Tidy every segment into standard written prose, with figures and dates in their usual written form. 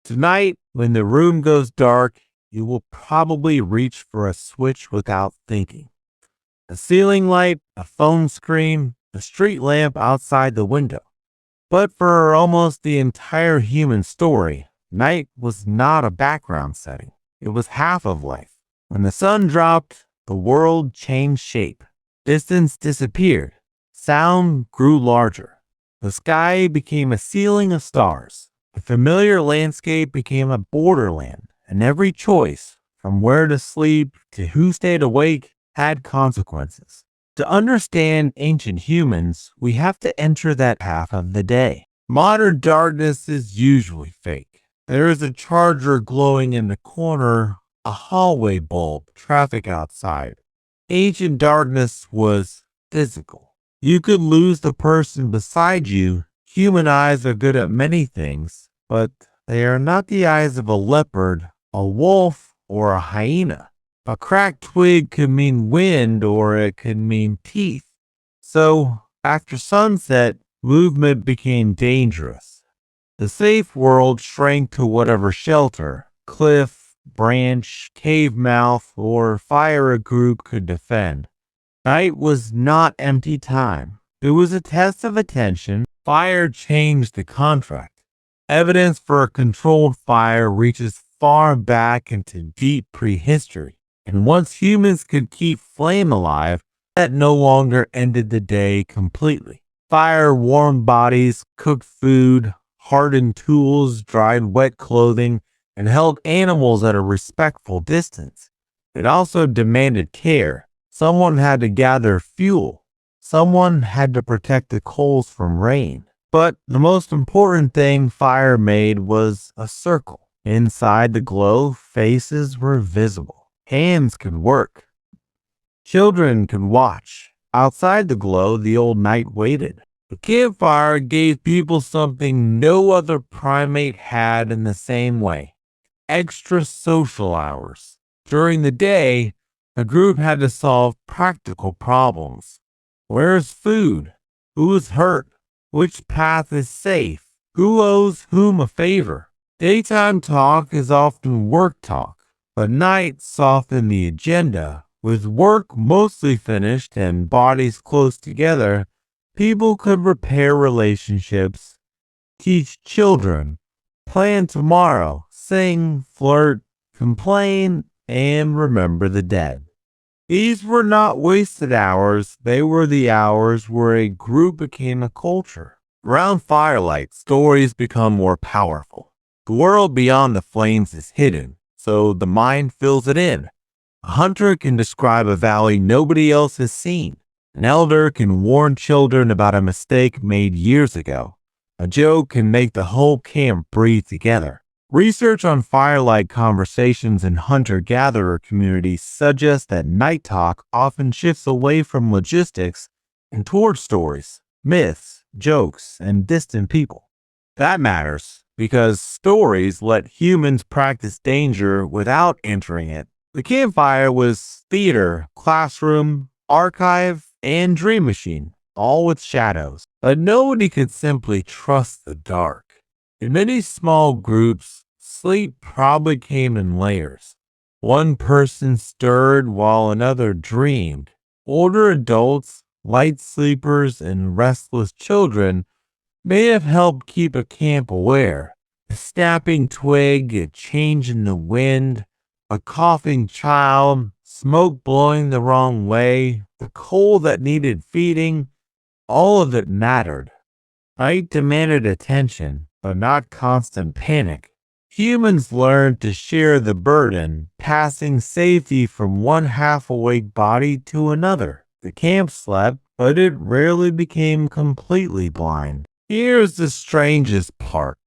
Tonight, when the room goes dark, you will probably reach for a switch without thinking. A ceiling light, a phone screen, a street lamp outside the window. But for almost the entire human story, night was not a background setting. It was half of life. When the sun dropped, the world changed shape. Distance disappeared. Sound grew larger. The sky became a ceiling of stars. The familiar landscape became a borderland, and every choice, from where to sleep to who stayed awake, had consequences. To understand ancient humans, we have to enter that half of the day. Modern darkness is usually fake. There is a charger glowing in the corner, a hallway bulb, traffic outside. Ancient darkness was physical. You could lose the person beside you. Human eyes are good at many things, but they are not the eyes of a leopard, a wolf, or a hyena. A cracked twig could mean wind or it could mean teeth. So, after sunset, movement became dangerous. The safe world shrank to whatever shelter, cliff, branch, cave mouth, or fire a group could defend. Night was not empty time. It was a test of attention. Fire changed the contract. Evidence for a controlled fire reaches far back into deep prehistory. And once humans could keep flame alive, that no longer ended the day completely. Fire warmed bodies, cooked food, hardened tools, dried wet clothing, and held animals at a respectful distance. It also demanded care. Someone had to gather fuel. Someone had to protect the coals from rain. But the most important thing fire made was a circle. Inside the glow, faces were visible. Hands could work. Children could watch. Outside the glow, the old night waited. The campfire gave people something no other primate had in the same way. Extra social hours. During the day, the group had to solve practical problems. Where's food? Who is hurt? Which path is safe? Who owes whom a favor? Daytime talk is often work talk, but night softened the agenda. With work mostly finished and bodies close together, people could repair relationships, teach children, plan tomorrow, sing, flirt, complain, and remember the dead. These were not wasted hours, they were the hours where a group became a culture. Around firelight, stories become more powerful. The world beyond the flames is hidden, so the mind fills it in. A hunter can describe a valley nobody else has seen. An elder can warn children about a mistake made years ago. A joke can make the whole camp breathe together. Research on firelight conversations in hunter-gatherer communities suggests that night talk often shifts away from logistics and toward stories, myths, jokes, and distant people. That matters because stories let humans practice danger without entering it. The campfire was theater, classroom, archive, and dream machine, all with shadows. But nobody could simply trust the dark. In many small groups, sleep probably came in layers. One person stirred while another dreamed. Older adults, light sleepers, and restless children may have helped keep a camp aware. A snapping twig, a change in the wind, a coughing child, smoke blowing the wrong way, the coal that needed feeding, all of it mattered. Night demanded attention, but not constant panic. Humans learned to share the burden, passing safety from one half-awake body to another. The camp slept, but it rarely became completely blind. Here's the strangest part.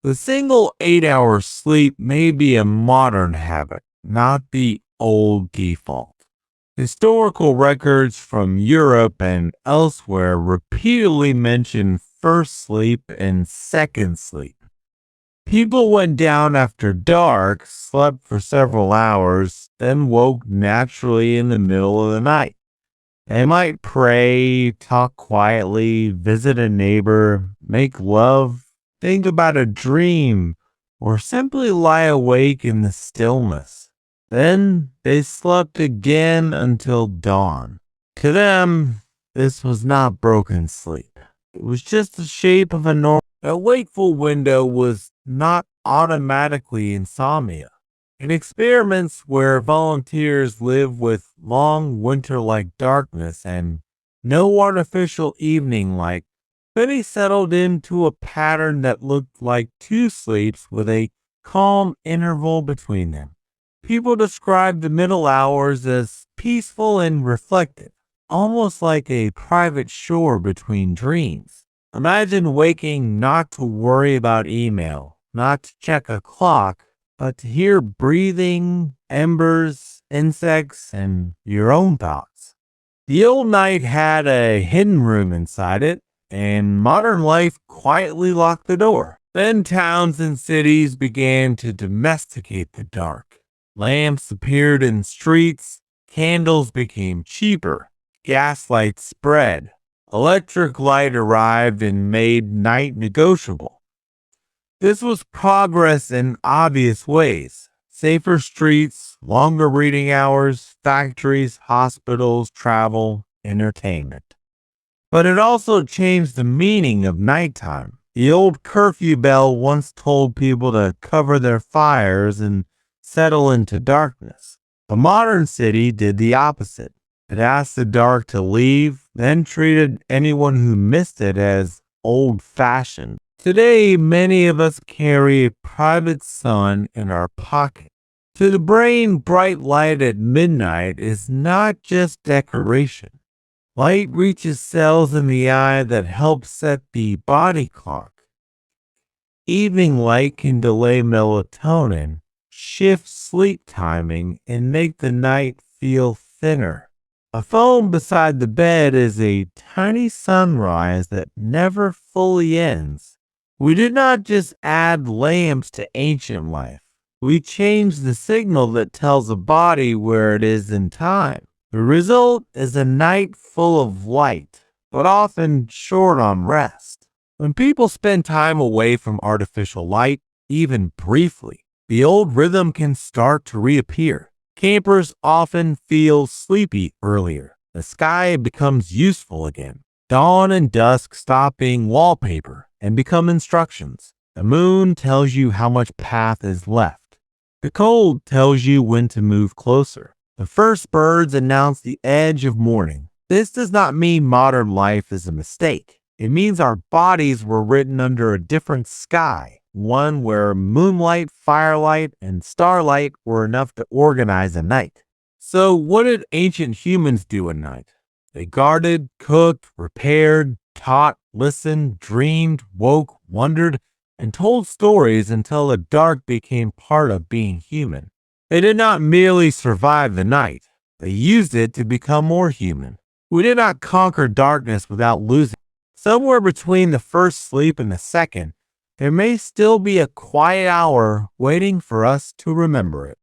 The single 8-hour sleep may be a modern habit, not the old default. Historical records from Europe and elsewhere repeatedly mention first sleep and second sleep. People went down after dark, slept for several hours, then woke naturally in the middle of the night. They might pray, talk quietly, visit a neighbor, make love, think about a dream, or simply lie awake in the stillness. Then they slept again until dawn. To them, this was not broken sleep. It was just the shape of a normal. A wakeful window was not automatically insomnia. In experiments where volunteers live with long winter-like darkness and no artificial evening light, many settled into a pattern that looked like two sleeps with a calm interval between them. People described the middle hours as peaceful and reflective, almost like a private shore between dreams. Imagine waking not to worry about email, not to check a clock, but to hear breathing, embers, insects, and your own thoughts. The old night had a hidden room inside it, and modern life quietly locked the door. Then towns and cities began to domesticate the dark. Lamps appeared in streets, candles became cheaper, gaslight spread, electric light arrived and made night negotiable. This was progress in obvious ways. Safer streets, longer reading hours, factories, hospitals, travel, entertainment. But it also changed the meaning of nighttime. The old curfew bell once told people to cover their fires and settle into darkness. The modern city did the opposite. It asked the dark to leave, then treated anyone who missed it as old-fashioned. Today, many of us carry a private sun in our pocket. To the brain, bright light at midnight is not just decoration. Light reaches cells in the eye that help set the body clock. Evening light can delay melatonin, shift sleep timing, and make the night feel thinner. A phone beside the bed is a tiny sunrise that never fully ends. We did not just add lamps to ancient life. We changed the signal that tells the body where it is in time. The result is a night full of light, but often short on rest. When people spend time away from artificial light, even briefly, the old rhythm can start to reappear. Campers often feel sleepy earlier. The sky becomes useful again. Dawn and dusk stop being wallpaper and become instructions. The moon tells you how much path is left. The cold tells you when to move closer. The first birds announce the edge of morning. This does not mean modern life is a mistake. It means our bodies were written under a different sky, one where moonlight, firelight, and starlight were enough to organize a night. So what did ancient humans do at night? They guarded, cooked, repaired, taught, listened, dreamed, woke, wondered, and told stories until the dark became part of being human. They did not merely survive the night. They used it to become more human. We did not conquer darkness without losing it. Somewhere between the first sleep and the second, there may still be a quiet hour waiting for us to remember it.